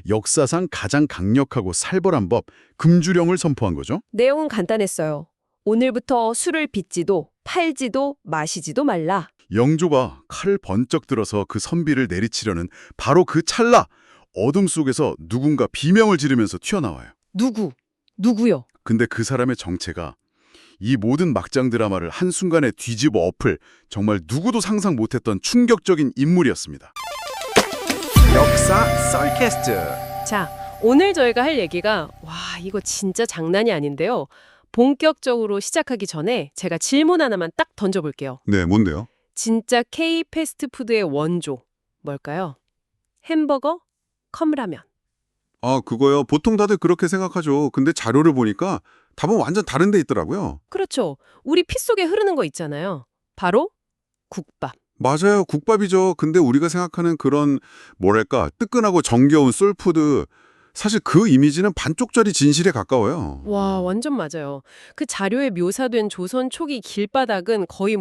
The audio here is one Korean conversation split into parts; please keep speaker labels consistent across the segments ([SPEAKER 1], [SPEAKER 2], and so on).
[SPEAKER 1] 역사상 가장 강력하고 살벌한 법, 금주령을 선포한 거죠.
[SPEAKER 2] 내용은 간단했어요. 오늘부터 술을 빚지도 팔지도 마시지도 말라.
[SPEAKER 1] 영조가 칼을 번쩍 들어서 그 선비를 내리치려는 바로 그 찰나, 어둠 속에서 누군가 비명을 지르면서 튀어나와요.
[SPEAKER 2] 누구요?
[SPEAKER 1] 근데 그 사람의 정체가 이 모든 막장 드라마를 한순간에 뒤집어 엎을 정말 누구도 상상 못했던 충격적인 인물이었습니다.
[SPEAKER 3] 역사 썰캐스트.
[SPEAKER 2] 자, 오늘 저희가 할 얘기가 이거 진짜 장난이 아닌데요. 본격적으로 시작하기 전에 제가 질문 하나만 딱 던져볼게요.
[SPEAKER 1] 네, 뭔데요?
[SPEAKER 2] 진짜 K 패스트푸드의 원조 뭘까요? 햄버거? 컵라면.
[SPEAKER 1] 아, 그거요. 보통 다들 그렇게 생각하죠. 근데 자료를 보니까 답은 완전 다른 데 있더라고요.
[SPEAKER 2] 그렇죠. 우리 피 속에 흐르는 거 있잖아요. 바로 국밥.
[SPEAKER 1] 맞아요. 국밥이죠. 근데 우리가 생각하는 그런 뭐랄까 뜨끈하고 정겨운 소울푸드, 사실 그 이미지는 반쪽짜리 진실에 가까워요.
[SPEAKER 2] 와, 완전 맞아요. 그 자료에 묘사된 조선 초기 길바닥은 거의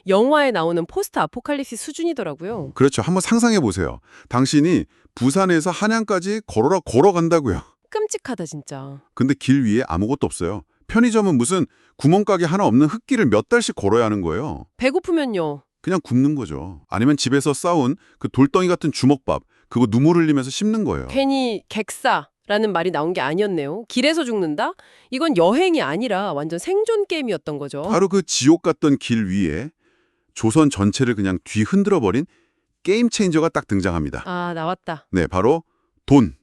[SPEAKER 2] 영화에 나오는 포스트 아포칼립스 수준이더라고요.
[SPEAKER 1] 그렇죠. 한번 상상해 보세요. 당신이 부산에서 한양까지 걸어간다고요.
[SPEAKER 2] 끔찍하다 진짜.
[SPEAKER 1] 근데 길 위에 아무것도 없어요. 편의점은 무슨 구멍가게 하나 없는 흙길을 몇 달씩 걸어야 하는 거예요.
[SPEAKER 2] 배고프면요.
[SPEAKER 1] 그냥 굶는 거죠. 아니면 집에서 싸운 그 돌덩이 같은 주먹밥, 그거 눈물 흘리면서 씹는 거예요.
[SPEAKER 2] 괜히 객사라는 말이 나온 게 아니었네요. 길에서 죽는다? 이건 여행이 아니라 완전 생존 게임이었던 거죠.
[SPEAKER 1] 바로 그 지옥 같던 길 위에 조선 전체를 그냥 뒤흔들어버린 게임 체인저가 딱 등장합니다.
[SPEAKER 2] 아, 나왔다.
[SPEAKER 1] 네, 바로 돈.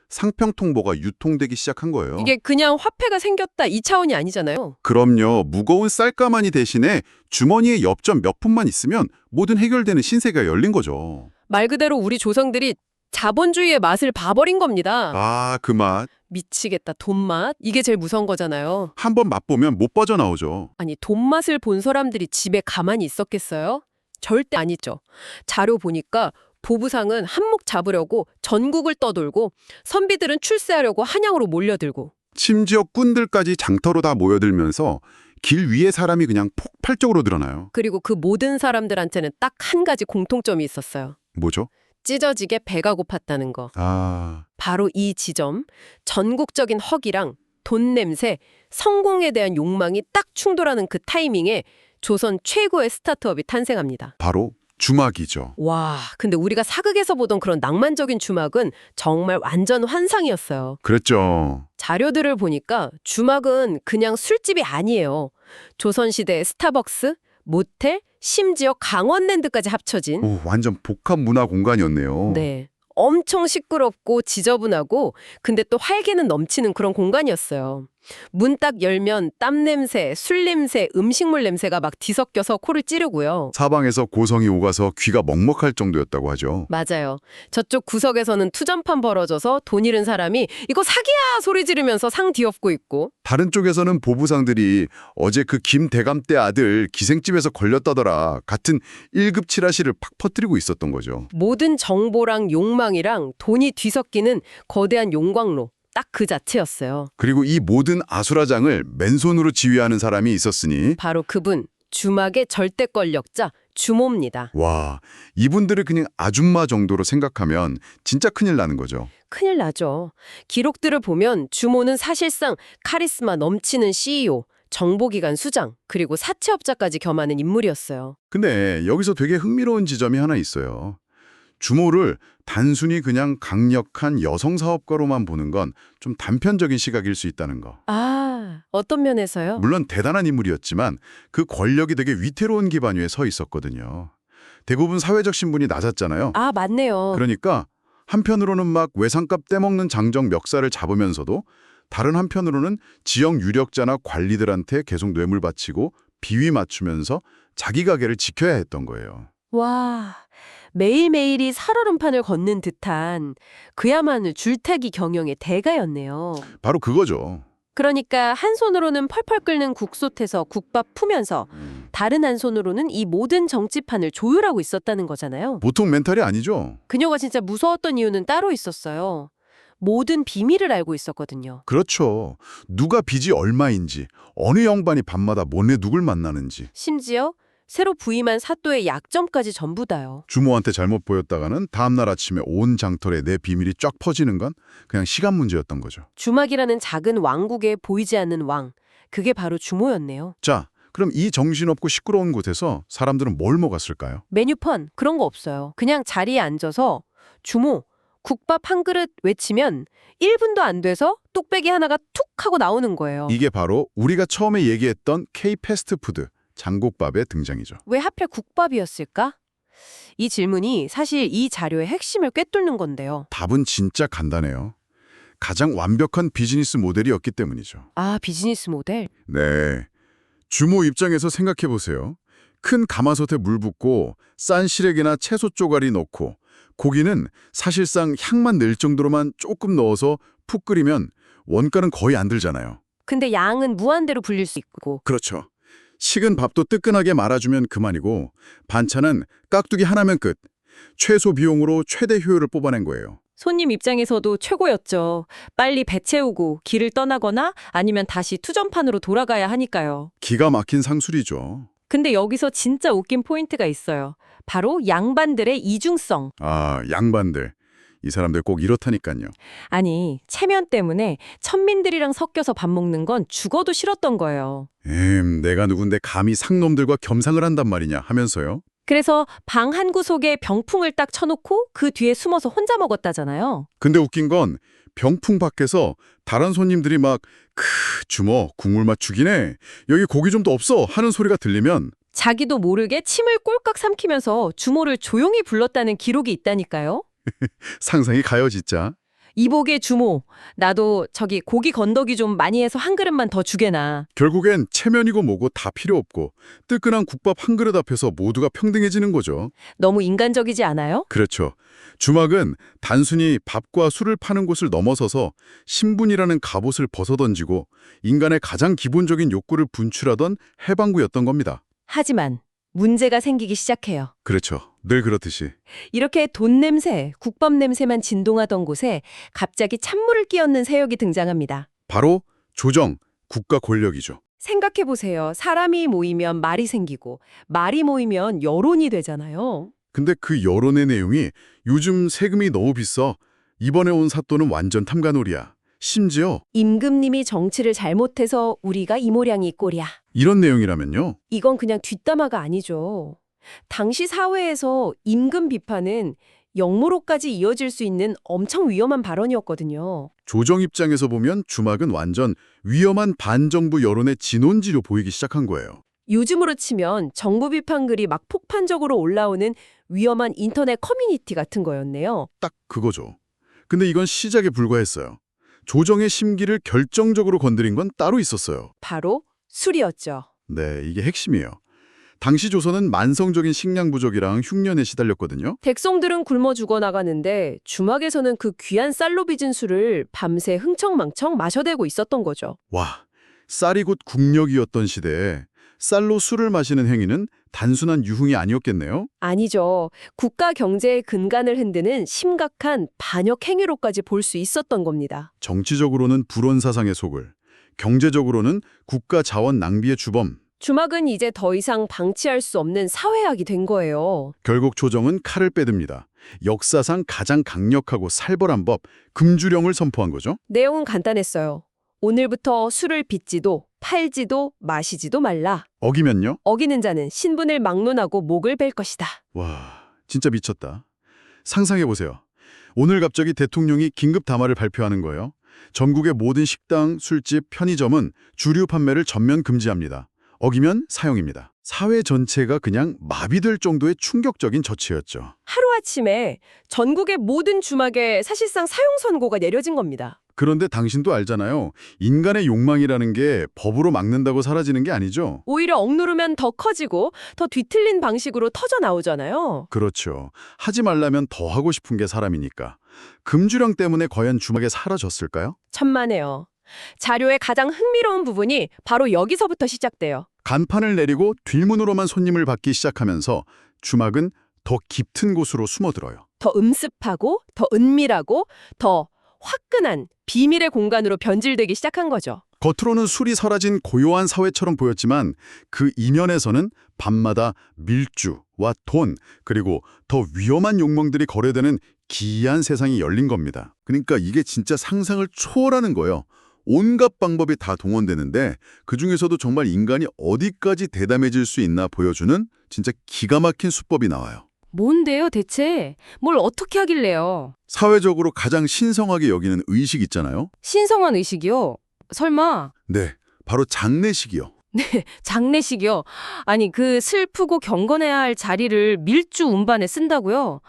[SPEAKER 1] 상평통보가 유통되기 시작한 거예요.
[SPEAKER 2] 이게 그냥 화폐가 생겼다 이 차원이 아니잖아요.
[SPEAKER 1] 그럼요. 무거운 쌀가마니 대신에 주머니에 엽전 몇 푼만 있으면 모든 해결되는 신세계가 열린 거죠.
[SPEAKER 2] 말 그대로 우리 조상들이 자본주의의 맛을 봐버린 겁니다.
[SPEAKER 1] 아, 그 맛.
[SPEAKER 2] 미치겠다. 돈맛? 이게 제일 무서운 거잖아요.
[SPEAKER 1] 한번 맛보면 못 빠져나오죠.
[SPEAKER 2] 아니, 돈맛을 본 사람들이 집에 가만히 있었겠어요? 절대 아니죠. 자료 보니까 보부상은 한몫 잡으려고 전국을 떠돌고 선비들은 출세하려고 한양으로 몰려들고.
[SPEAKER 1] 심지어 꾼들까지 장터로 다 모여들면서 길 위에 사람이 그냥 폭발적으로 드러나요.
[SPEAKER 2] 그리고 그 모든 사람들한테는 딱 한 가지 공통점이 있었어요.
[SPEAKER 1] 뭐죠?
[SPEAKER 2] 찢어지게 배가 고팠다는 거.
[SPEAKER 1] 아,
[SPEAKER 2] 바로 이 지점, 전국적인 허기랑 돈 냄새, 성공에 대한 욕망이 딱 충돌하는 그 타이밍에 조선 최고의 스타트업이 탄생합니다.
[SPEAKER 1] 바로 주막이죠.
[SPEAKER 2] 와, 근데 우리가 사극에서 보던 그런 낭만적인 주막은 정말 완전 환상이었어요.
[SPEAKER 1] 그랬죠.
[SPEAKER 2] 자료들을 보니까 주막은 그냥 술집이 아니에요. 조선시대의 스타벅스, 모텔, 심지어 강원랜드까지 합쳐진
[SPEAKER 1] 오, 완전 복합 문화 공간이었네요.
[SPEAKER 2] 네. 엄청 시끄럽고 지저분하고 근데 또 활기는 넘치는 그런 공간이었어요. 문 딱 열면 땀 냄새, 술 냄새, 음식물 냄새가 막 뒤섞여서 코를 찌르고요.
[SPEAKER 1] 사방에서 고성이 오가서 귀가 먹먹할 정도였다고 하죠.
[SPEAKER 2] 맞아요. 저쪽 구석에서는 투전판 벌어져서 돈 잃은 사람이 이거 사기야 소리 지르면서 상 뒤엎고 있고
[SPEAKER 1] 다른 쪽에서는 보부상들이 어제 그 김 대감떼 아들 기생집에서 걸렸다더라 같은 1급 치라시를 팍 퍼뜨리고 있었던 거죠.
[SPEAKER 2] 모든 정보랑 욕망이랑 돈이 뒤섞이는 거대한 용광로. 딱 그 자체였어요.
[SPEAKER 1] 그리고 이 모든 아수라장을 맨손으로 지휘하는 사람이 있었으니
[SPEAKER 2] 바로 그분, 주막의 절대 권력자 주모입니다.
[SPEAKER 1] 와, 이분들을 그냥 아줌마 정도로 생각하면 진짜 큰일 나는 거죠.
[SPEAKER 2] 큰일 나죠. 기록들을 보면 주모는 사실상 카리스마 넘치는 CEO, 정보기관 수장, 그리고 사채업자까지 겸하는 인물이었어요.
[SPEAKER 1] 근데 여기서 되게 흥미로운 지점이 하나 있어요. 주모를 단순히 그냥 강력한 여성 사업가로만 보는 건 좀 단편적인 시각일 수 있다는 거.
[SPEAKER 2] 아, 어떤 면에서요?
[SPEAKER 1] 물론 대단한 인물이었지만 그 권력이 되게 위태로운 기반 위에 서 있었거든요. 대부분 사회적 신분이 낮았잖아요.
[SPEAKER 2] 아, 맞네요.
[SPEAKER 1] 그러니까 한편으로는 막 외상값 떼먹는 장정 멱살을 잡으면서도 다른 한편으로는 지역 유력자나 관리들한테 계속 뇌물 바치고 비위 맞추면서 자기 가게를 지켜야 했던 거예요.
[SPEAKER 2] 와, 매일매일이 살얼음판을 걷는 듯한 그야말로 줄타기 경영의 대가였네요.
[SPEAKER 1] 바로 그거죠.
[SPEAKER 2] 그러니까 한 손으로는 펄펄 끓는 국솥에서 국밥 푸면서 다른 한 손으로는 이 모든 정치판을 조율하고 있었다는 거잖아요.
[SPEAKER 1] 보통 멘탈이 아니죠.
[SPEAKER 2] 그녀가 진짜 무서웠던 이유는 따로 있었어요. 모든 비밀을 알고 있었거든요.
[SPEAKER 1] 그렇죠. 누가 빚이 얼마인지, 어느 양반이 밤마다 뭐네 누굴 만나는지.
[SPEAKER 2] 심지어 새로 부임한 사또의 약점까지 전부 다요.
[SPEAKER 1] 주모한테 잘못 보였다가는 다음날 아침에 온 장터에 내 비밀이 쫙 퍼지는 건 그냥 시간 문제였던 거죠.
[SPEAKER 2] 주막이라는 작은 왕국에 보이지 않는 왕, 그게 바로 주모였네요.
[SPEAKER 1] 자, 그럼 이 정신없고 시끄러운 곳에서 사람들은 뭘 먹었을까요?
[SPEAKER 2] 메뉴판 그런 거 없어요. 그냥 자리에 앉아서 주모, 국밥 한 그릇 외치면 1분도 안 돼서 뚝배기 하나가 툭 하고 나오는 거예요.
[SPEAKER 1] 이게 바로 우리가 처음에 얘기했던 K-패스트푸드, 장국밥의 등장이죠.
[SPEAKER 2] 왜 하필 국밥이었을까? 이 질문이 사실 이 자료의 핵심을 꿰뚫는 건데요.
[SPEAKER 1] 답은 진짜 간단해요. 가장 완벽한 비즈니스 모델이었기 때문이죠.
[SPEAKER 2] 아, 비즈니스 모델?
[SPEAKER 1] 네. 주모 입장에서 생각해 보세요. 큰 가마솥에 물 붓고 싼 시래기나 채소 쪼가리 넣고 고기는 사실상 향만 낼 정도로만 조금 넣어서 푹 끓이면 원가는 거의 안 들잖아요.
[SPEAKER 2] 근데 양은 무한대로 불릴 수 있고.
[SPEAKER 1] 그렇죠. 식은 밥도 뜨끈하게 말아주면 그만이고 반찬은 깍두기 하나면 끝. 최소 비용으로 최대 효율을 뽑아낸 거예요.
[SPEAKER 4] 손님 입장에서도 최고였죠. 빨리 배 채우고 길을 떠나거나 아니면 다시 투전판으로 돌아가야 하니까요.
[SPEAKER 1] 기가 막힌 상술이죠.
[SPEAKER 4] 근데 여기서 진짜 웃긴 포인트가 있어요. 바로 양반들의 이중성.
[SPEAKER 1] 아, 양반들. 이 사람들 꼭 이렇다니까요.
[SPEAKER 4] 아니, 체면 때문에 천민들이랑 섞여서 밥 먹는 건 죽어도 싫었던 거예요.
[SPEAKER 1] 내가 누군데 감히 상놈들과 겸상을 한단 말이냐 하면서요.
[SPEAKER 4] 그래서 방 한 구석에 병풍을 딱 쳐놓고 그 뒤에 숨어서 혼자 먹었다잖아요.
[SPEAKER 1] 근데 웃긴 건 병풍 밖에서 다른 손님들이 막 주모 국물 맛 죽이네. 여기 고기 좀 더 없어 하는 소리가 들리면
[SPEAKER 4] 자기도 모르게 침을 꼴깍 삼키면서 주모를 조용히 불렀다는 기록이 있다니까요.
[SPEAKER 1] 상상이 가요 진짜.
[SPEAKER 4] 이복의 주모, 나도 저기 고기 건더기 좀 많이 해서 한 그릇만 더 주게나.
[SPEAKER 1] 결국엔 체면이고 뭐고 다 필요 없고 뜨끈한 국밥 한 그릇 앞에서 모두가 평등해지는 거죠.
[SPEAKER 4] 너무 인간적이지 않아요?
[SPEAKER 1] 그렇죠. 주막은 단순히 밥과 술을 파는 곳을 넘어서서 신분이라는 갑옷을 벗어던지고 인간의 가장 기본적인 욕구를 분출하던 해방구였던 겁니다.
[SPEAKER 4] 하지만 문제가 생기기 시작해요.
[SPEAKER 1] 그렇죠. 늘 그렇듯이.
[SPEAKER 4] 이렇게 돈 냄새, 국밥 냄새만 진동하던 곳에 갑자기 찬물을 끼얹는 세력이 등장합니다.
[SPEAKER 1] 바로 조정, 국가 권력이죠.
[SPEAKER 2] 생각해보세요. 사람이 모이면 말이 생기고 말이 모이면 여론이 되잖아요.
[SPEAKER 1] 근데 그 여론의 내용이 요즘 세금이 너무 비싸. 이번에 온 사또는 완전 탐관오리야. 심지어
[SPEAKER 2] 임금님이 정치를 잘못해서 우리가 이 모양이 꼴이야.
[SPEAKER 1] 이런 내용이라면요.
[SPEAKER 2] 이건 그냥 뒷담화가 아니죠. 당시 사회에서 임금 비판은 역모로까지 이어질 수 있는 엄청 위험한 발언이었거든요.
[SPEAKER 1] 조정 입장에서 보면 주막은 완전 위험한 반정부 여론의 진원지로 보이기 시작한 거예요.
[SPEAKER 2] 요즘으로 치면 정부 비판 글이 막 폭판적으로 올라오는 위험한 인터넷 커뮤니티 같은 거였네요.
[SPEAKER 1] 딱 그거죠. 근데 이건 시작에 불과했어요. 조정의 심기를 결정적으로 건드린 건 따로 있었어요.
[SPEAKER 2] 바로 술이었죠.
[SPEAKER 1] 네, 이게 핵심이에요. 당시 조선은 만성적인 식량 부족이랑 흉년에 시달렸거든요.
[SPEAKER 2] 백성들은 굶어 죽어나가는데 주막에서는 그 귀한 쌀로 빚은 술을 밤새 흥청망청 마셔대고 있었던 거죠.
[SPEAKER 1] 와, 쌀이 곧 국력이었던 시대에 쌀로 술을 마시는 행위는 단순한 유흥이 아니었겠네요.
[SPEAKER 2] 아니죠. 국가 경제의 근간을 흔드는 심각한 반역 행위로까지 볼 수 있었던 겁니다.
[SPEAKER 1] 정치적으로는 불온 사상의 속을, 경제적으로는 국가 자원 낭비의 주범.
[SPEAKER 2] 주막은 이제 더 이상 방치할 수 없는 사회학이 된 거예요.
[SPEAKER 1] 결국 조정은 칼을 빼듭니다. 역사상 가장 강력하고 살벌한 법, 금주령을 선포한 거죠.
[SPEAKER 2] 내용은 간단했어요. 오늘부터 술을 빚지도 팔지도 마시지도 말라.
[SPEAKER 1] 어기면요?
[SPEAKER 2] 어기는 자는 신분을 막론하고 목을 벨 것이다.
[SPEAKER 1] 와, 진짜 미쳤다. 상상해보세요. 오늘 갑자기 대통령이 긴급 담화를 발표하는 거예요. 전국의 모든 식당, 술집, 편의점은 주류 판매를 전면 금지합니다. 어기면 사형입니다. 사회 전체가 그냥 마비될 정도의 충격적인 조치였죠.
[SPEAKER 2] 하루아침에 전국의 모든 주막에 사실상 사형 선고가 내려진 겁니다.
[SPEAKER 1] 그런데 당신도 알잖아요. 인간의 욕망이라는 게 법으로 막는다고 사라지는 게 아니죠.
[SPEAKER 2] 오히려 억누르면 더 커지고 더 뒤틀린 방식으로 터져 나오잖아요.
[SPEAKER 1] 그렇죠. 하지 말라면 더 하고 싶은 게 사람이니까. 금주령 때문에 과연 주막에 사라졌을까요?
[SPEAKER 2] 천만에요. 자료의 가장 흥미로운 부분이 바로 여기서부터 시작돼요.
[SPEAKER 1] 간판을 내리고 뒷문으로만 손님을 받기 시작하면서 주막은 더 깊은 곳으로 숨어들어요.
[SPEAKER 2] 더 음습하고 더 은밀하고 더 화끈한 비밀의 공간으로 변질되기 시작한 거죠.
[SPEAKER 1] 겉으로는 술이 사라진 고요한 사회처럼 보였지만 그 이면에서는 밤마다 밀주와 돈, 그리고 더 위험한 욕망들이 거래되는 기이한 세상이 열린 겁니다. 그러니까 이게 진짜 상상을 초월하는 거예요. 온갖 방법이 다 동원되는데 그중에서도 정말 인간이 어디까지 대담해질 수 있나 보여주는 진짜 기가 막힌 수법이 나와요.
[SPEAKER 4] 뭔데요, 대체? 뭘 어떻게 하길래요?
[SPEAKER 1] 사회적으로 가장 신성하게 여기는 의식 있잖아요.
[SPEAKER 4] 신성한 의식이요? 설마
[SPEAKER 1] 네, 바로 장례식이요.
[SPEAKER 4] 장례식이요? 아니, 그 슬프고 경건해야 할 자리를 밀주 운반에 쓴다고요?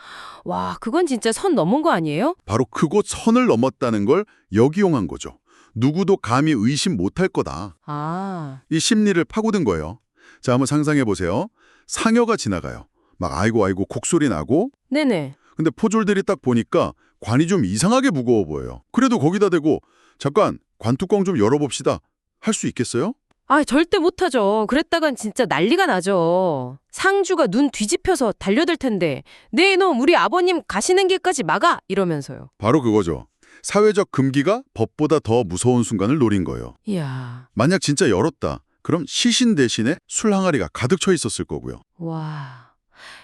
[SPEAKER 4] 와, 그건 진짜 선 넘은 거 아니에요?
[SPEAKER 1] 바로 그곳 선을 넘었다는 걸 역이용한 거죠. 누구도 감히 의심 못할 거다.
[SPEAKER 4] 아,
[SPEAKER 1] 이 심리를 파고든 거예요. 자, 한번 상상해 보세요. 상여가 지나가요. 막 아이고 아이고 곡소리 나고.
[SPEAKER 4] 네네.
[SPEAKER 1] 근데 포졸들이 딱 보니까 관이 좀 이상하게 무거워 보여요. 그래도 거기다 대고 잠깐 관뚜껑 좀 열어봅시다. 할 수 있겠어요?
[SPEAKER 4] 아, 절대 못하죠. 그랬다간 진짜 난리가 나죠. 상주가 눈 뒤집혀서 달려들 텐데 네 이놈 우리 아버님 가시는 길까지 막아! 이러면서요.
[SPEAKER 1] 바로 그거죠. 사회적 금기가 법보다 더 무서운 순간을 노린 거예요.
[SPEAKER 4] 이야,
[SPEAKER 1] 만약 진짜 열었다. 그럼 시신 대신에 술 항아리가 가득 차 있었을 거고요.
[SPEAKER 4] 와,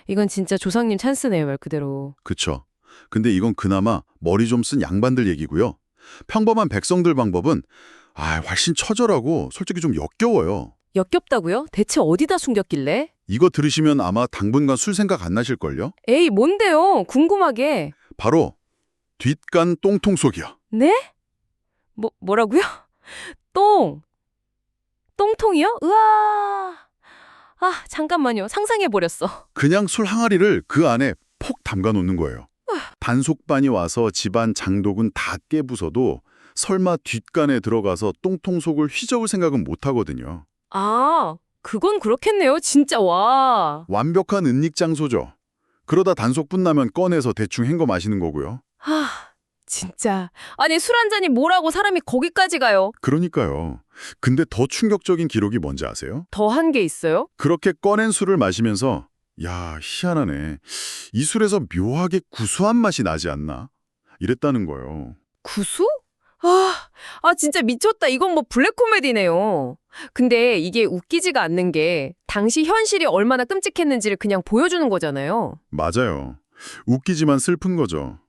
[SPEAKER 4] 이건 진짜 조상님 찬스네요, 말 그대로.
[SPEAKER 1] 그쵸. 근데 이건 그나마 머리 좀 쓴 양반들 얘기고요. 평범한 백성들 방법은 훨씬 처절하고 솔직히 좀 역겨워요.
[SPEAKER 4] 역겹다고요? 대체 어디다 숨겼길래?
[SPEAKER 1] 이거 들으시면 아마 당분간 술 생각 안 나실걸요?
[SPEAKER 4] 에이, 뭔데요? 궁금하게.
[SPEAKER 1] 바로 뒷간 똥통 속이요.
[SPEAKER 4] 네? 뭐라고요? 똥통이요? 으아. 아, 잠깐만요. 상상해버렸어.
[SPEAKER 1] 그냥 술 항아리를 그 안에 폭 담가 놓는 거예요. 단속반이 와서 집안 장독은 다 깨부숴도 설마 뒷간에 들어가서 똥통 속을 휘저을 생각은 못 하거든요.
[SPEAKER 4] 아, 그건 그렇겠네요. 진짜 와.
[SPEAKER 1] 완벽한 은닉 장소죠. 그러다 단속분 나면 꺼내서 대충 헹궈 마시는 거고요.
[SPEAKER 4] 아, 진짜. 아니, 술 한 잔이 뭐라고 사람이 거기까지 가요?
[SPEAKER 1] 그러니까요. 근데 더 충격적인 기록이 뭔지 아세요?
[SPEAKER 4] 더 한 게 있어요?
[SPEAKER 1] 그렇게 꺼낸 술을 마시면서 야, 희한하네. 이 술에서 묘하게 구수한 맛이 나지 않나? 이랬다는 거예요.
[SPEAKER 4] 구수? 진짜 미쳤다. 이건 뭐 블랙 코미디네요. 근데 이게 웃기지가 않는 게 당시 현실이 얼마나 끔찍했는지를 그냥 보여주는 거잖아요.
[SPEAKER 1] 맞아요. 웃기지만 슬픈 거죠.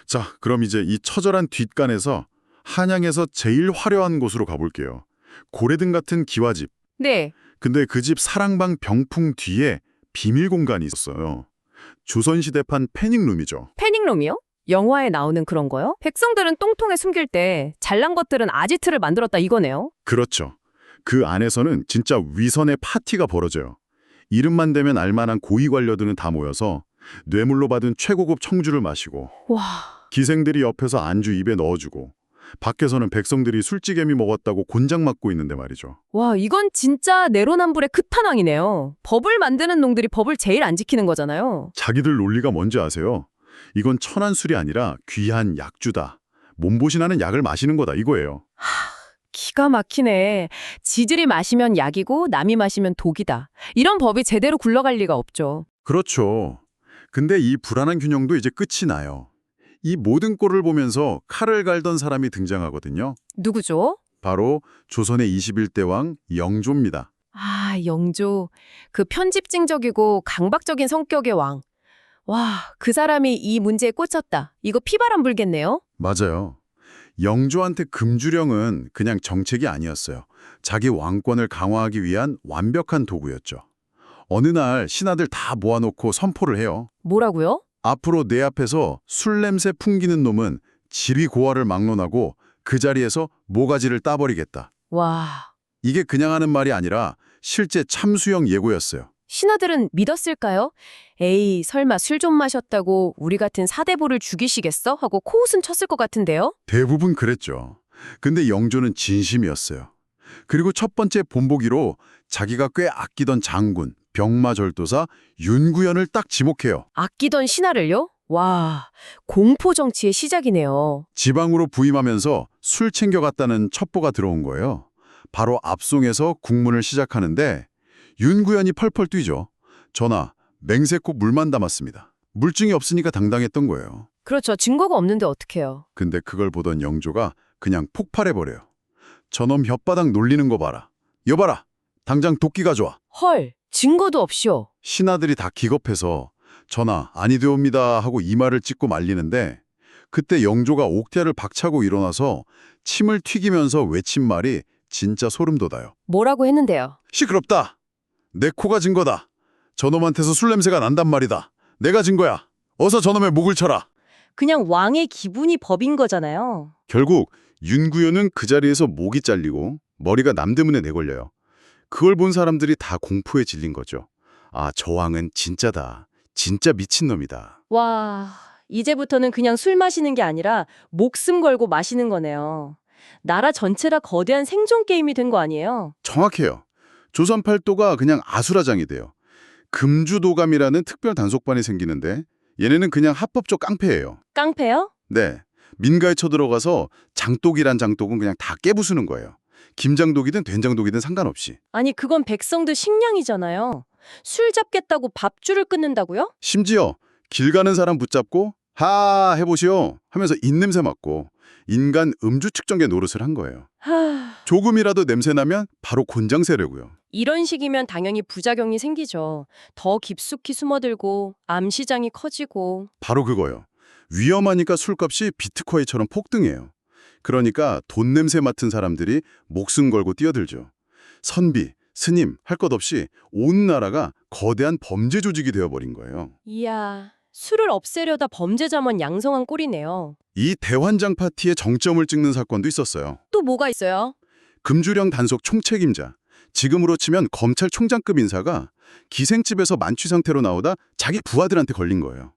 [SPEAKER 1] 자, 그럼 이제 이 처절한 뒷간에서 한양에서 제일 화려한 곳으로 가볼게요. 고래등 같은 기와집.
[SPEAKER 4] 네.
[SPEAKER 1] 근데 그 집 사랑방 병풍 뒤에 비밀 공간이 있었어요. 조선시대판 패닉룸이죠.
[SPEAKER 4] 패닉룸이요? 영화에 나오는 그런 거요? 백성들은 똥통에 숨길 때 잘난 것들은 아지트를 만들었다 이거네요.
[SPEAKER 1] 그렇죠. 그 안에서는 진짜 위선의 파티가 벌어져요. 이름만 대면 알만한 고위 관료들은 다 모여서 뇌물로 받은 최고급 청주를 마시고
[SPEAKER 4] 와,
[SPEAKER 1] 기생들이 옆에서 안주 입에 넣어주고 밖에서는 백성들이 술찌개미 먹었다고 곤장 맞고 있는데 말이죠.
[SPEAKER 4] 와, 이건 진짜 내로남불의 끝판왕이네요. 법을 만드는 놈들이 법을 제일 안 지키는 거잖아요.
[SPEAKER 1] 자기들 논리가 뭔지 아세요? 이건 천한 술이 아니라 귀한 약주다. 몸보신하는 약을 마시는 거다 이거예요.
[SPEAKER 4] 기가 막히네. 지들이 마시면 약이고 남이 마시면 독이다. 이런 법이 제대로 굴러갈 리가 없죠.
[SPEAKER 1] 그렇죠. 근데 이 불안한 균형도 이제 끝이 나요. 이 모든 꼴을 보면서 칼을 갈던 사람이 등장하거든요.
[SPEAKER 4] 누구죠?
[SPEAKER 1] 바로 조선의 21대 왕 영조입니다.
[SPEAKER 4] 아, 영조. 그 편집증적이고 강박적인 성격의 왕. 와, 그 사람이 이 문제에 꽂혔다. 이거 피바람 불겠네요?
[SPEAKER 1] 맞아요. 영조한테 금주령은 그냥 정책이 아니었어요. 자기 왕권을 강화하기 위한 완벽한 도구였죠. 어느 날 신하들 다 모아놓고 선포를 해요.
[SPEAKER 4] 뭐라고요?
[SPEAKER 1] 앞으로 내 앞에서 술 냄새 풍기는 놈은 지리고하를 막론하고 그 자리에서 모가지를 따버리겠다.
[SPEAKER 4] 와,
[SPEAKER 1] 이게 그냥 하는 말이 아니라 실제 참수형 예고였어요.
[SPEAKER 4] 신하들은 믿었을까요? 에이, 설마 술 좀 마셨다고 우리 같은 사대보를 죽이시겠어? 하고 코웃음 쳤을 것 같은데요?
[SPEAKER 1] 대부분 그랬죠. 근데 영조는 진심이었어요. 그리고 첫 번째 본보기로 자기가 꽤 아끼던 장군, 병마절도사 윤구현을 딱 지목해요.
[SPEAKER 4] 아끼던 신하를요? 와, 공포 정치의 시작이네요.
[SPEAKER 1] 지방으로 부임하면서 술 챙겨갔다는 첩보가 들어온 거예요. 바로 압송에서 국문을 시작하는데 윤구현이 펄펄 뛰죠. 전하, 맹세코 물만 담았습니다. 물증이 없으니까 당당했던 거예요.
[SPEAKER 4] 그렇죠. 증거가 없는데 어떡해요.
[SPEAKER 1] 근데 그걸 보던 영조가 그냥 폭발해버려요. 저놈 혓바닥 놀리는 거 봐라. 여봐라. 당장 도끼 가져와.
[SPEAKER 4] 헐, 증거도 없이요.
[SPEAKER 1] 신하들이 다 기겁해서 전하 아니되옵니다 하고 이마를 찢고 말리는데 그때 영조가 옥퇴를 박차고 일어나서 침을 튀기면서 외친 말이 진짜 소름 돋아요.
[SPEAKER 4] 뭐라고 했는데요?
[SPEAKER 1] 시끄럽다. 내 코가 증거다. 저놈한테서 술 냄새가 난단 말이다. 내가 증거야. 어서 저놈의 목을 쳐라.
[SPEAKER 5] 그냥 왕의 기분이 법인 거잖아요.
[SPEAKER 1] 결국 윤구효는 그 자리에서 목이 잘리고 머리가 남대문에 내걸려요. 그걸 본 사람들이 다 공포에 질린 거죠. 아, 저 왕은 진짜다. 진짜 미친놈이다.
[SPEAKER 5] 와, 이제부터는 그냥 술 마시는 게 아니라 목숨 걸고 마시는 거네요. 나라 전체라 거대한 생존 게임이 된 거 아니에요?
[SPEAKER 1] 정확해요. 조선 팔도가 그냥 아수라장이 돼요. 금주도감이라는 특별 단속반이 생기는데 얘네는 그냥 합법적 깡패예요.
[SPEAKER 5] 깡패요?
[SPEAKER 1] 네. 민가에 쳐들어가서 장독이란 장독은 그냥 다 깨부수는 거예요. 김장독이든 된장독이든 상관없이.
[SPEAKER 5] 아니, 그건 백성들 식량이잖아요. 술 잡겠다고 밥줄을 끊는다고요?
[SPEAKER 1] 심지어 길 가는 사람 붙잡고 하 해보시오 하면서 입냄새 맡고 인간 음주 측정계 노릇을 한 거예요.
[SPEAKER 5] 하,
[SPEAKER 1] 조금이라도 냄새 나면 바로 곤장 세려고요.
[SPEAKER 5] 이런 식이면 당연히 부작용이 생기죠. 더 깊숙이 숨어들고 암시장이 커지고.
[SPEAKER 1] 바로 그거요. 위험하니까 술값이 비트코인처럼 폭등해요. 그러니까 돈 냄새 맡은 사람들이 목숨 걸고 뛰어들죠. 선비, 스님 할 것 없이 온 나라가 거대한 범죄 조직이 되어버린 거예요.
[SPEAKER 5] 이야, 술을 없애려다 범죄자만 양성한 꼴이네요.
[SPEAKER 1] 이 대환장 파티의 정점을 찍는 사건도 있었어요.
[SPEAKER 5] 또 뭐가 있어요?
[SPEAKER 1] 금주령 단속 총책임자, 지금으로 치면 검찰총장급 인사가 기생집에서 만취 상태로 나오다 자기 부하들한테 걸린 거예요.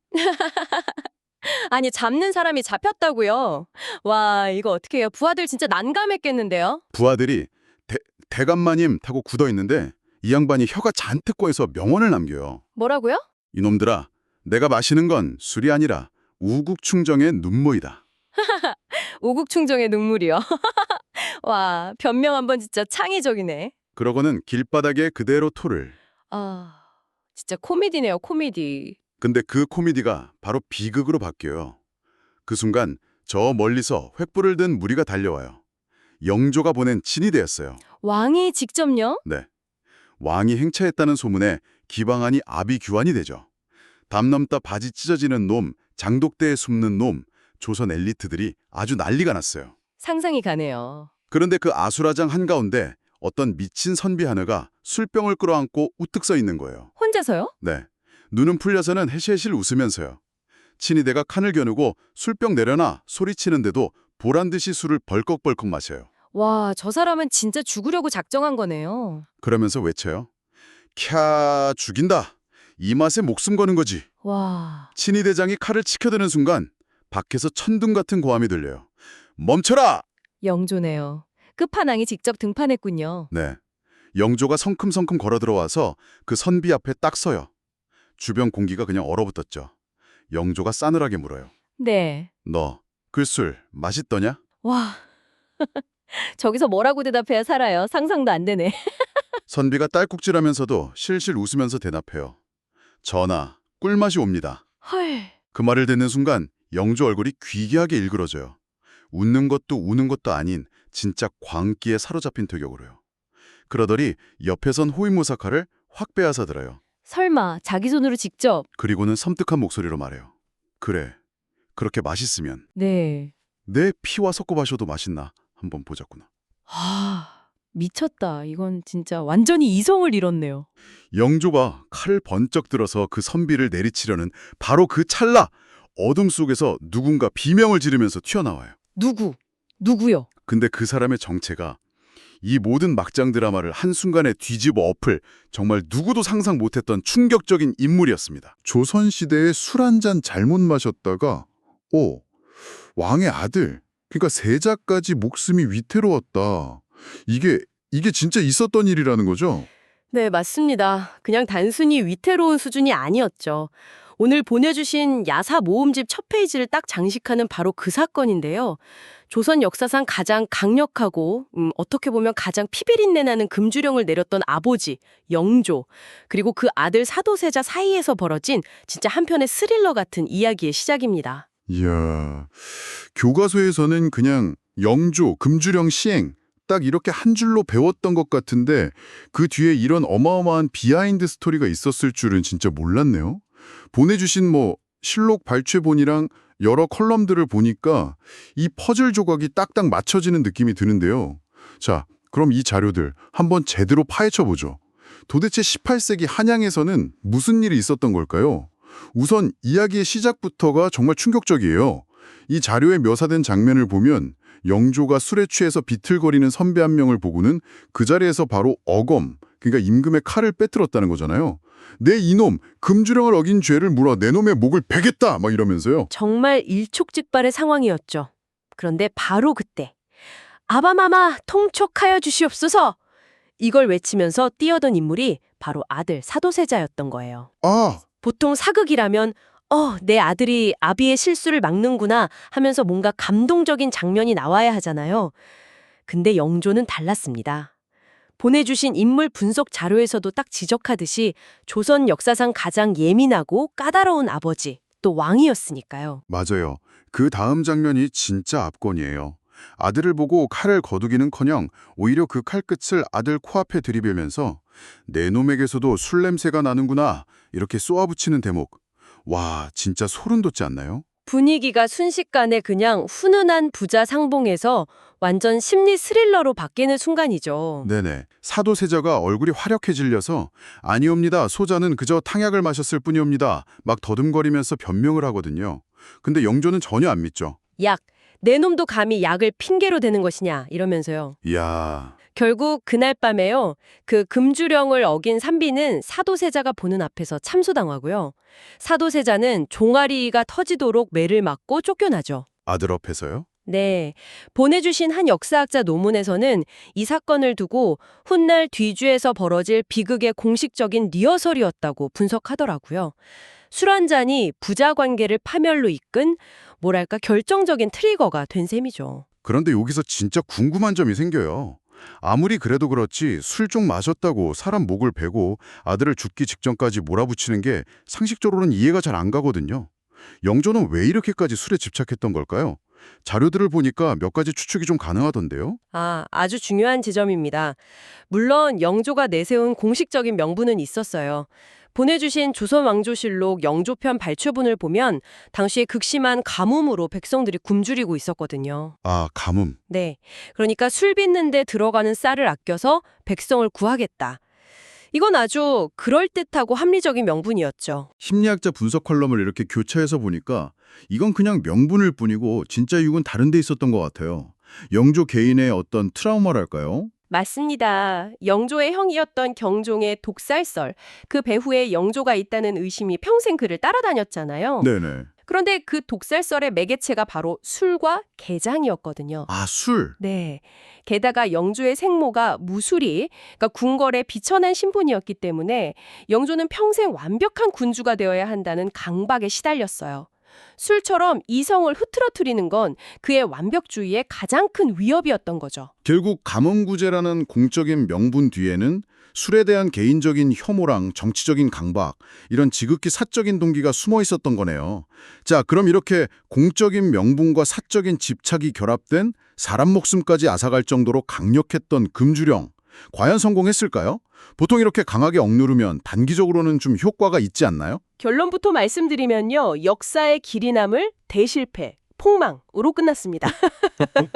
[SPEAKER 5] 아니, 잡는 사람이 잡혔다고요? 와, 이거 어떻게 해요? 부하들 진짜 난감했겠는데요?
[SPEAKER 1] 부하들이 대감마님 타고 굳어있는데 이 양반이 혀가 잔뜩 꼬여서 명언을 남겨요.
[SPEAKER 5] 뭐라고요?
[SPEAKER 1] 이놈들아, 내가 마시는 건 술이 아니라 우국충정의 눈모이다.
[SPEAKER 5] 오국충정의 눈물이요. 와, 변명 한번 진짜 창의적이네.
[SPEAKER 1] 그러고는 길바닥에 그대로 토를.
[SPEAKER 5] 아, 진짜 코미디네요, 코미디.
[SPEAKER 1] 근데 그 코미디가 바로 비극으로 바뀌어요. 그 순간 저 멀리서 횃불을 든 무리가 달려와요. 영조가 보낸 친위대였어요.
[SPEAKER 5] 왕이 직접요?
[SPEAKER 1] 네. 왕이 행차했다는 소문에 기방안이 아비규환이 되죠. 담 넘다 바지 찢어지는 놈, 장독대에 숨는 놈, 조선 엘리트들이 아주 난리가 났어요.
[SPEAKER 5] 상상이 가네요.
[SPEAKER 1] 그런데 그 아수라장 한가운데 어떤 미친 선비 하나가 술병을 끌어안고 우뚝 서 있는 거예요.
[SPEAKER 5] 혼자서요?
[SPEAKER 1] 네. 눈은 풀려서는 해실해실 웃으면서요. 친위대가 칸을 겨누고 술병 내려놔 소리치는데도 보란듯이 술을 벌컥벌컥 마셔요.
[SPEAKER 5] 와, 저 사람은 진짜 죽으려고 작정한 거네요.
[SPEAKER 1] 그러면서 외쳐요. 캬, 죽인다. 이 맛에 목숨 거는 거지.
[SPEAKER 5] 와,
[SPEAKER 1] 친위대장이 칼을 치켜드는 순간 밖에서 천둥 같은 고함이 들려요. 멈춰라!
[SPEAKER 5] 영조네요. 끝판왕이 직접 등판했군요.
[SPEAKER 1] 네. 영조가 성큼성큼 걸어 들어와서 그 선비 앞에 딱 서요. 주변 공기가 그냥 얼어붙었죠. 영조가 싸늘하게 물어요.
[SPEAKER 5] 네.
[SPEAKER 1] 너, 그 술 맛있더냐?
[SPEAKER 5] 와, 저기서 뭐라고 대답해야 살아요. 상상도 안 되네.
[SPEAKER 1] 선비가 딸꾹질하면서도 실실 웃으면서 대답해요. 전하, 꿀맛이 옵니다.
[SPEAKER 5] 헐.
[SPEAKER 1] 그 말을 듣는 순간 영조 얼굴이 귀기하게 일그러져요. 웃는 것도 우는 것도 아닌 진짜 광기에 사로잡힌 tö격으로요. 그러더니 옆에선 호위무사칼을 확 빼앗아 들어요.
[SPEAKER 5] 설마 자기 손으로 직접?
[SPEAKER 1] 그리고는 섬뜩한 목소리로 말해요. 그래, 그렇게 맛있으면
[SPEAKER 5] 네.
[SPEAKER 1] 내 피와 섞어 마셔도 맛있나 한번 보자꾸나.
[SPEAKER 5] 아, 미쳤다. 이건 진짜 완전히 이성을 잃었네요.
[SPEAKER 1] 영조가 칼을 번쩍 들어서 그 선비를 내리치려는 바로 그 찰나 어둠 속에서 누군가 비명을 지르면서 튀어나와요.
[SPEAKER 5] 누구요?
[SPEAKER 1] 근데 그 사람의 정체가 이 모든 막장 드라마를 한순간에 뒤집어 엎을 정말 누구도 상상 못했던 충격적인 인물이었습니다.
[SPEAKER 6] 조선시대에 술 한 잔 잘못 마셨다가 왕의 아들, 그러니까 세자까지 목숨이 위태로웠다. 이게 진짜 있었던 일이라는 거죠?
[SPEAKER 2] 네, 맞습니다. 그냥 단순히 위태로운 수준이 아니었죠. 오늘 보내주신 야사 모음집 첫 페이지를 딱 장식하는 바로 그 사건인데요. 조선 역사상 가장 강력하고 어떻게 보면 가장 피비린내 나는 금주령을 내렸던 아버지 영조, 그리고 그 아들 사도세자 사이에서 벌어진 진짜 한편의 스릴러 같은 이야기의 시작입니다.
[SPEAKER 6] 이야, 교과서에서는 그냥 영조, 금주령 시행, 딱 이렇게 한 줄로 배웠던 것 같은데 그 뒤에 이런 어마어마한 비하인드 스토리가 있었을 줄은 진짜 몰랐네요. 보내주신 실록 발췌본이랑 여러 컬럼들을 보니까 이 퍼즐 조각이 딱딱 맞춰지는 느낌이 드는데요. 자, 그럼 이 자료들 한번 제대로 파헤쳐보죠. 도대체 18세기 한양에서는 무슨 일이 있었던 걸까요? 우선 이야기의 시작부터가 정말 충격적이에요. 이 자료에 묘사된 장면을 보면 영조가 술에 취해서 비틀거리는 선배 한 명을 보고는 그 자리에서 바로 어검, 그러니까 임금의 칼을 빼들었다는 거잖아요. 내 이놈, 금주령을 어긴 죄를 물어 내 놈의 목을 베겠다! 막 이러면서요.
[SPEAKER 5] 정말 일촉즉발의 상황이었죠. 그런데 바로 그때 아바마마 통촉하여 주시옵소서! 이걸 외치면서 뛰어든 인물이 바로 아들 사도세자였던 거예요.
[SPEAKER 6] 아,
[SPEAKER 5] 보통 사극이라면 내 아들이 아비의 실수를 막는구나 하면서 뭔가 감동적인 장면이 나와야 하잖아요. 근데 영조는 달랐습니다. 보내주신 인물 분석 자료에서도 딱 지적하듯이 조선 역사상 가장 예민하고 까다로운 아버지, 또 왕이었으니까요.
[SPEAKER 1] 맞아요. 그 다음 장면이 진짜 압권이에요. 아들을 보고 칼을 거두기는커녕 오히려 그 칼끝을 아들 코앞에 들이밀면서 내 놈에게서도 술 냄새가 나는구나 이렇게 쏘아붙이는 대목. 와, 진짜 소름 돋지 않나요?
[SPEAKER 5] 분위기가 순식간에 그냥 훈훈한 부자 상봉에서 완전 심리 스릴러로 바뀌는 순간이죠.
[SPEAKER 1] 네네. 사도세자가 얼굴이 화력해 질려서 아니옵니다. 소자는 그저 탕약을 마셨을 뿐이옵니다. 막 더듬거리면서 변명을 하거든요. 근데 영조는 전혀 안 믿죠.
[SPEAKER 5] 약, 내 놈도 감히 약을 핑계로 대는 것이냐 이러면서요.
[SPEAKER 1] 이야,
[SPEAKER 5] 결국 그날 밤에요. 그 금주령을 어긴 산비는 사도세자가 보는 앞에서 참소당하고요. 사도세자는 종아리가 터지도록 매를 맞고 쫓겨나죠.
[SPEAKER 1] 아들 앞에서요?
[SPEAKER 5] 네. 보내주신 한 역사학자 논문에서는 이 사건을 두고 훗날 뒤주에서 벌어질 비극의 공식적인 리허설이었다고 분석하더라고요. 술 한 잔이 부자 관계를 파멸로 이끈 뭐랄까 결정적인 트리거가 된 셈이죠.
[SPEAKER 1] 그런데 여기서 진짜 궁금한 점이 생겨요. 아무리 그래도 그렇지 술 좀 마셨다고 사람 목을 베고 아들을 죽기 직전까지 몰아붙이는 게 상식적으로는 이해가 잘 안 가거든요. 영조는 왜 이렇게까지 술에 집착했던 걸까요? 자료들을 보니까 몇 가지 추측이 좀 가능하던데요.
[SPEAKER 5] 아주 중요한 지점입니다. 물론 영조가 내세운 공식적인 명분은 있었어요. 보내주신 조선왕조실록 영조편 발췌본을 보면 당시에 극심한 가뭄으로 백성들이 굶주리고 있었거든요.
[SPEAKER 1] 아, 가뭄.
[SPEAKER 5] 네, 그러니까 술 빚는 데 들어가는 쌀을 아껴서 백성을 구하겠다. 이건 아주 그럴듯하고 합리적인 명분이었죠.
[SPEAKER 1] 심리학자 분석 컬럼을 이렇게 교차해서 보니까 이건 그냥 명분일 뿐이고 진짜 이유는 다른 데 있었던 것 같아요. 영조 개인의 어떤 트라우마랄까요?
[SPEAKER 5] 맞습니다. 영조의 형이었던 경종의 독살설, 그 배후에 영조가 있다는 의심이 평생 그를 따라다녔잖아요.
[SPEAKER 1] 네네.
[SPEAKER 5] 그런데 그 독살설의 매개체가 바로 술과 게장이었거든요.
[SPEAKER 1] 아, 술.
[SPEAKER 5] 네. 게다가 영조의 생모가 무술이, 그러니까 궁궐의 비천한 신분이었기 때문에 영조는 평생 완벽한 군주가 되어야 한다는 강박에 시달렸어요. 술처럼 이성을 흐트러뜨리는 건 그의 완벽주의의 가장 큰 위협이었던 거죠.
[SPEAKER 1] 결국 가뭄구제라는 공적인 명분 뒤에는 술에 대한 개인적인 혐오랑 정치적인 강박, 이런 지극히 사적인 동기가 숨어 있었던 거네요. 자, 그럼 이렇게 공적인 명분과 사적인 집착이 결합된 사람 목숨까지 앗아갈 정도로 강력했던 금주령, 과연 성공했을까요? 보통 이렇게 강하게 억누르면 단기적으로는 좀 효과가 있지 않나요?
[SPEAKER 5] 결론부터 말씀드리면요. 역사의 길이 남을 대실패, 폭망으로 끝났습니다.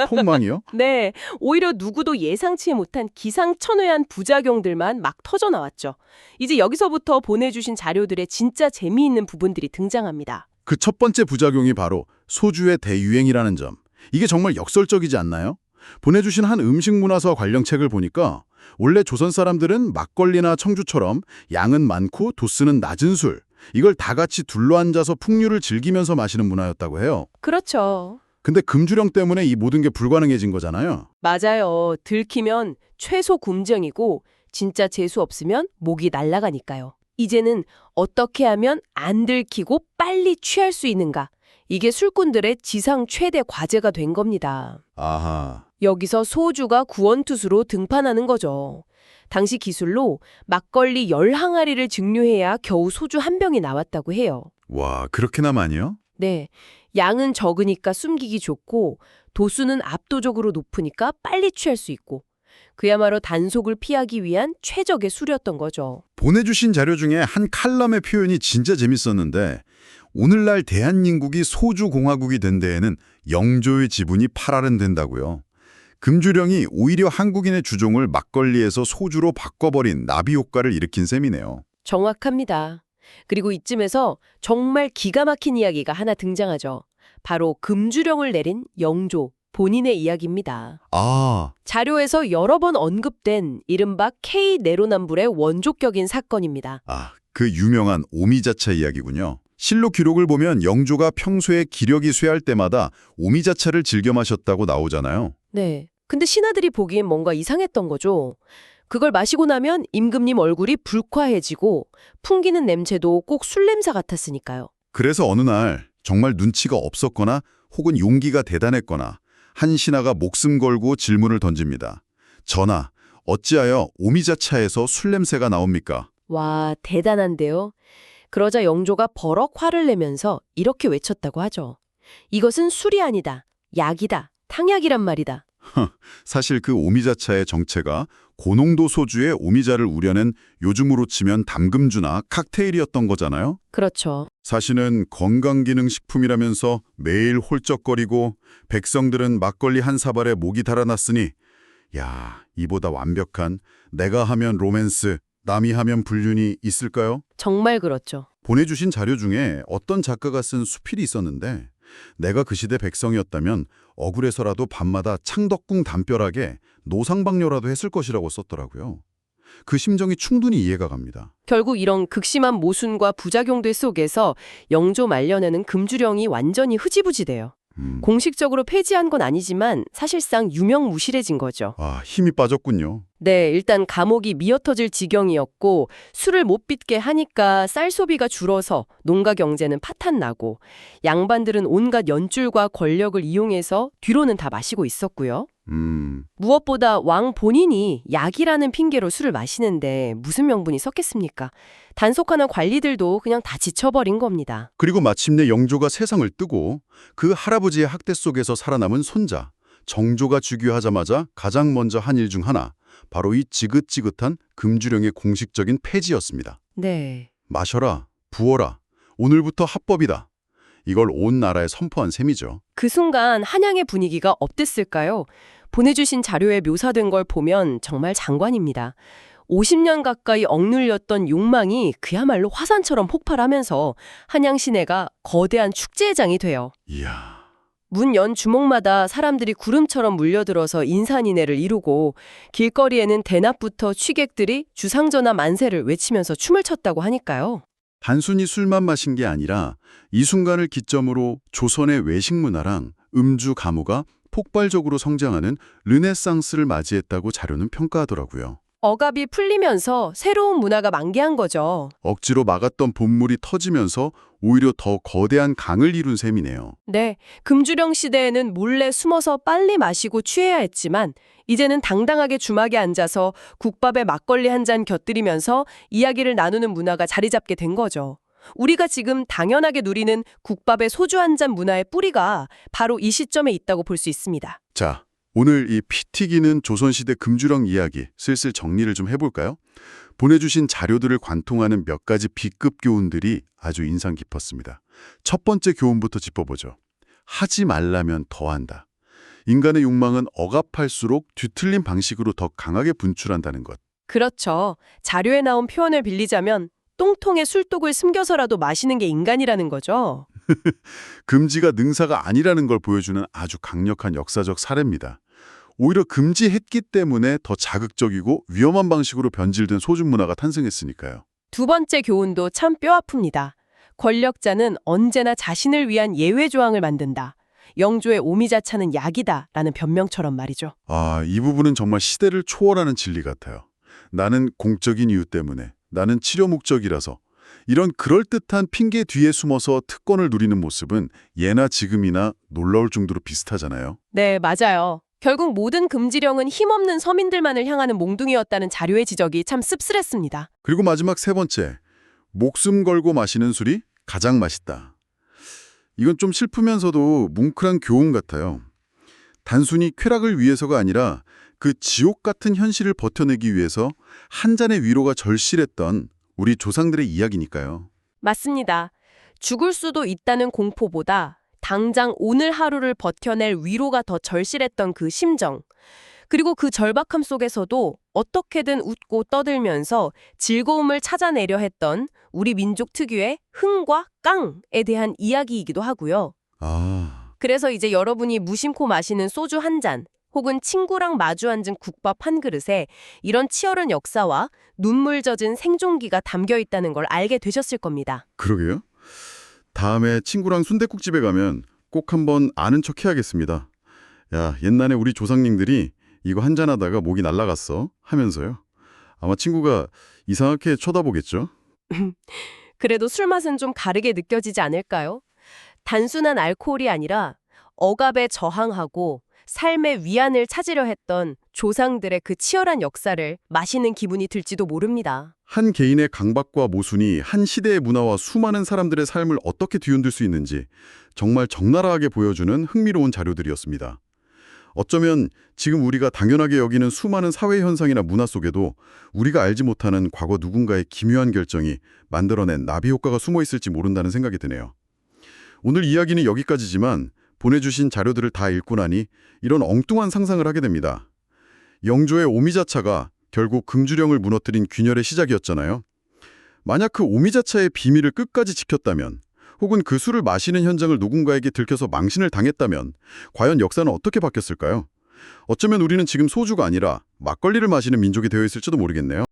[SPEAKER 1] 폭망이요?
[SPEAKER 5] 네, 오히려 누구도 예상치 못한 기상천외한 부작용들만 막 터져 나왔죠. 이제 여기서부터 보내주신 자료들의 진짜 재미있는 부분들이 등장합니다.
[SPEAKER 1] 그 첫 번째 부작용이 바로 소주의 대유행이라는 점. 이게 정말 역설적이지 않나요? 보내주신 한 음식문화서 관련 책을 보니까 원래 조선 사람들은 막걸리나 청주처럼 양은 많고 도수는 낮은 술, 이걸 다 같이 둘러앉아서 풍류를 즐기면서 마시는 문화였다고 해요.
[SPEAKER 5] 그렇죠.
[SPEAKER 1] 근데 금주령 때문에 이 모든 게 불가능해진 거잖아요.
[SPEAKER 5] 맞아요. 들키면 최소 굶정이고 진짜 재수 없으면 목이 날아가니까요. 이제는 어떻게 하면 안 들키고 빨리 취할 수 있는가? 이게 술꾼들의 지상 최대 과제가 된 겁니다.
[SPEAKER 1] 아하.
[SPEAKER 5] 여기서 소주가 구원투수로 등판하는 거죠. 당시 기술로 막걸리 10항아리를 증류해야 겨우 소주 한 병이 나왔다고 해요.
[SPEAKER 1] 와, 그렇게나 많이요?
[SPEAKER 5] 네, 양은 적으니까 숨기기 좋고 도수는 압도적으로 높으니까 빨리 취할 수 있고 그야말로 단속을 피하기 위한 최적의 술이었던 거죠.
[SPEAKER 1] 보내주신 자료 중에 한 칼럼의 표현이 진짜 재밌었는데 오늘날 대한민국이 소주공화국이 된 데에는 영조의 지분이 8알은 된다고요. 금주령이 오히려 한국인의 주종을 막걸리에서 소주로 바꿔버린 나비 효과를 일으킨 셈이네요.
[SPEAKER 5] 정확합니다. 그리고 이쯤에서 정말 기가 막힌 이야기가 하나 등장하죠. 바로 금주령을 내린 영조 본인의 이야기입니다.
[SPEAKER 1] 아,
[SPEAKER 5] 자료에서 여러 번 언급된 이른바 K 내로남불의 원조격인 사건입니다.
[SPEAKER 1] 그 유명한 오미자차 이야기군요. 실록 기록을 보면 영조가 평소에 기력이 쇠할 때마다 오미자차를 즐겨 마셨다고 나오잖아요.
[SPEAKER 5] 네. 근데 신하들이 보기엔 뭔가 이상했던 거죠. 그걸 마시고 나면 임금님 얼굴이 불쾌해지고 풍기는 냄새도 꼭 술 냄새 같았으니까요.
[SPEAKER 1] 그래서 어느 날 정말 눈치가 없었거나 혹은 용기가 대단했거나 한 신하가 목숨 걸고 질문을 던집니다. 전하, 어찌하여 오미자차에서 술 냄새가 나옵니까?
[SPEAKER 5] 와, 대단한데요. 그러자 영조가 버럭 화를 내면서 이렇게 외쳤다고 하죠. 이것은 술이 아니다. 약이다. 탕약이란 말이다.
[SPEAKER 1] 사실 그 오미자차의 정체가 고농도 소주에 오미자를 우려낸 요즘으로 치면 담금주나 칵테일이었던 거잖아요.
[SPEAKER 5] 그렇죠.
[SPEAKER 1] 사실은 건강기능식품이라면서 매일 홀쩍거리고 백성들은 막걸리 한 사발에 목이 달아났으니 야, 이보다 완벽한 내가 하면 로맨스, 남이 하면 불륜이 있을까요?
[SPEAKER 5] 정말 그렇죠.
[SPEAKER 1] 보내주신 자료 중에 어떤 작가가 쓴 수필이 있었는데 내가 그 시대 백성이었다면 억울해서라도 밤마다 창덕궁 담벼락에 노상방뇨라도 했을 것이라고 썼더라고요. 그 심정이 충분히 이해가 갑니다.
[SPEAKER 5] 결국 이런 극심한 모순과 부작용들 속에서 영조 말년에는 금주령이 완전히 흐지부지돼요. 공식적으로 폐지한 건 아니지만 사실상 유명무실해진 거죠.
[SPEAKER 1] 힘이 빠졌군요.
[SPEAKER 5] 네, 일단 감옥이 미어터질 지경이었고 술을 못 빚게 하니까 쌀 소비가 줄어서 농가 경제는 파탄나고 양반들은 온갖 연줄과 권력을 이용해서 뒤로는 다 마시고 있었고요. 무엇보다 왕 본인이 약이라는 핑계로 술을 마시는데 무슨 명분이 섞였습니까? 단속하는 관리들도 그냥 다 지쳐버린 겁니다.
[SPEAKER 1] 그리고 마침내 영조가 세상을 뜨고 그 할아버지의 학대 속에서 살아남은 손자 정조가 즉위하자마자 가장 먼저 한 일 중 하나, 바로 이 지긋지긋한 금주령의 공식적인 폐지였습니다.
[SPEAKER 5] 네.
[SPEAKER 1] 마셔라, 부어라, 오늘부터 합법이다. 이걸 온 나라에 선포한 셈이죠.
[SPEAKER 5] 그 순간 한양의 분위기가 어땠을까요? 보내주신 자료에 묘사된 걸 보면 정말 장관입니다. 50년 가까이 억눌렸던 욕망이 그야말로 화산처럼 폭발하면서 한양 시내가 거대한 축제장이 돼요.
[SPEAKER 1] 이야,
[SPEAKER 5] 문 연 주목마다 사람들이 구름처럼 물려들어서 인산인해를 이루고 길거리에는 대낮부터 취객들이 주상전하 만세를 외치면서 춤을 췄다고 하니까요.
[SPEAKER 1] 단순히 술만 마신 게 아니라 이 순간을 기점으로 조선의 외식 문화랑 음주 가무가 폭발적으로 성장하는 르네상스를 맞이했다고 자료는 평가하더라고요.
[SPEAKER 5] 억압이 풀리면서 새로운 문화가 만개한 거죠.
[SPEAKER 1] 억지로 막았던 본물이 터지면서 오히려 더 거대한 강을 이룬 셈이네요.
[SPEAKER 5] 네, 금주령 시대에는 몰래 숨어서 빨리 마시고 취해야 했지만 이제는 당당하게 주막에 앉아서 국밥에 막걸리 한 잔 곁들이면서 이야기를 나누는 문화가 자리 잡게 된 거죠. 우리가 지금 당연하게 누리는 국밥에 소주 한 잔 문화의 뿌리가 바로 이 시점에 있다고 볼 수 있습니다.
[SPEAKER 1] 자, 오늘 이 피 튀기는 조선시대 금주령 이야기 슬슬 정리를 좀 해볼까요? 보내주신 자료들을 관통하는 몇 가지 B급 교훈들이 아주 인상 깊었습니다. 첫 번째 교훈부터 짚어보죠. 하지 말라면 더한다. 인간의 욕망은 억압할수록 뒤틀린 방식으로 더 강하게 분출한다는 것.
[SPEAKER 5] 그렇죠. 자료에 나온 표현을 빌리자면 똥통에 술독을 숨겨서라도 마시는 게 인간이라는 거죠.
[SPEAKER 1] 금지가 능사가 아니라는 걸 보여주는 아주 강력한 역사적 사례입니다. 오히려 금지했기 때문에 더 자극적이고 위험한 방식으로 변질된 소주 문화가 탄생했으니까요.
[SPEAKER 5] 두 번째 교훈도 참 뼈아픕니다. 권력자는 언제나 자신을 위한 예외 조항을 만든다. 영조의 오미자차는 약이다 라는 변명처럼 말이죠.
[SPEAKER 1] 이 부분은 정말 시대를 초월하는 진리 같아요. 나는 공적인 이유 때문에, 나는 치료 목적이라서. 이런 그럴듯한 핑계 뒤에 숨어서 특권을 누리는 모습은 예나 지금이나 놀라울 정도로 비슷하잖아요.
[SPEAKER 5] 네, 맞아요. 결국 모든 금지령은 힘없는 서민들만을 향하는 몽둥이였다는 자료의 지적이 참 씁쓸했습니다.
[SPEAKER 1] 그리고 마지막 세 번째, 목숨 걸고 마시는 술이 가장 맛있다. 이건 좀 슬프면서도 뭉클한 교훈 같아요. 단순히 쾌락을 위해서가 아니라 그 지옥 같은 현실을 버텨내기 위해서 한 잔의 위로가 절실했던 우리 조상들의 이야기니까요.
[SPEAKER 5] 맞습니다. 죽을 수도 있다는 공포보다 당장 오늘 하루를 버텨낼 위로가 더 절실했던 그 심정. 그리고 그 절박함 속에서도 어떻게든 웃고 떠들면서 즐거움을 찾아내려 했던 우리 민족 특유의 흥과 깡에 대한 이야기이기도 하고요.
[SPEAKER 1] 아,
[SPEAKER 5] 그래서 이제 여러분이 무심코 마시는 소주 한 잔, 혹은 친구랑 마주 앉은 국밥 한 그릇에 이런 치열한 역사와 눈물 젖은 생존기가 담겨 있다는 걸 알게 되셨을 겁니다.
[SPEAKER 1] 그러게요. 다음에 친구랑 순댓국집에 가면 꼭 한번 아는 척 해야겠습니다. 야, 옛날에 우리 조상님들이 이거 한잔하다가 목이 날라갔어 하면서요. 아마 친구가 이상하게 쳐다보겠죠?
[SPEAKER 5] 그래도 술 맛은 좀 다르게 느껴지지 않을까요? 단순한 알코올이 아니라 억압에 저항하고 삶의 위안을 찾으려 했던 조상들의 그 치열한 역사를 마시는 기분이 들지도 모릅니다.
[SPEAKER 1] 한 개인의 강박과 모순이 한 시대의 문화와 수많은 사람들의 삶을 어떻게 뒤흔들 수 있는지 정말 적나라하게 보여주는 흥미로운 자료들이었습니다. 어쩌면 지금 우리가 당연하게 여기는 수많은 사회 현상이나 문화 속에도 우리가 알지 못하는 과거 누군가의 기묘한 결정이 만들어낸 나비 효과가 숨어 있을지 모른다는 생각이 드네요. 오늘 이야기는 여기까지지만 보내주신 자료들을 다 읽고 나니 이런 엉뚱한 상상을 하게 됩니다. 영조의 오미자차가 결국 긍주령을 무너뜨린 균열의 시작이었잖아요. 만약 그 오미자차의 비밀을 끝까지 지켰다면, 혹은 그 술을 마시는 현장을 누군가에게 들켜서 망신을 당했다면 과연 역사는 어떻게 바뀌었을까요? 어쩌면 우리는 지금 소주가 아니라 막걸리를 마시는 민족이 되어 있을지도 모르겠네요.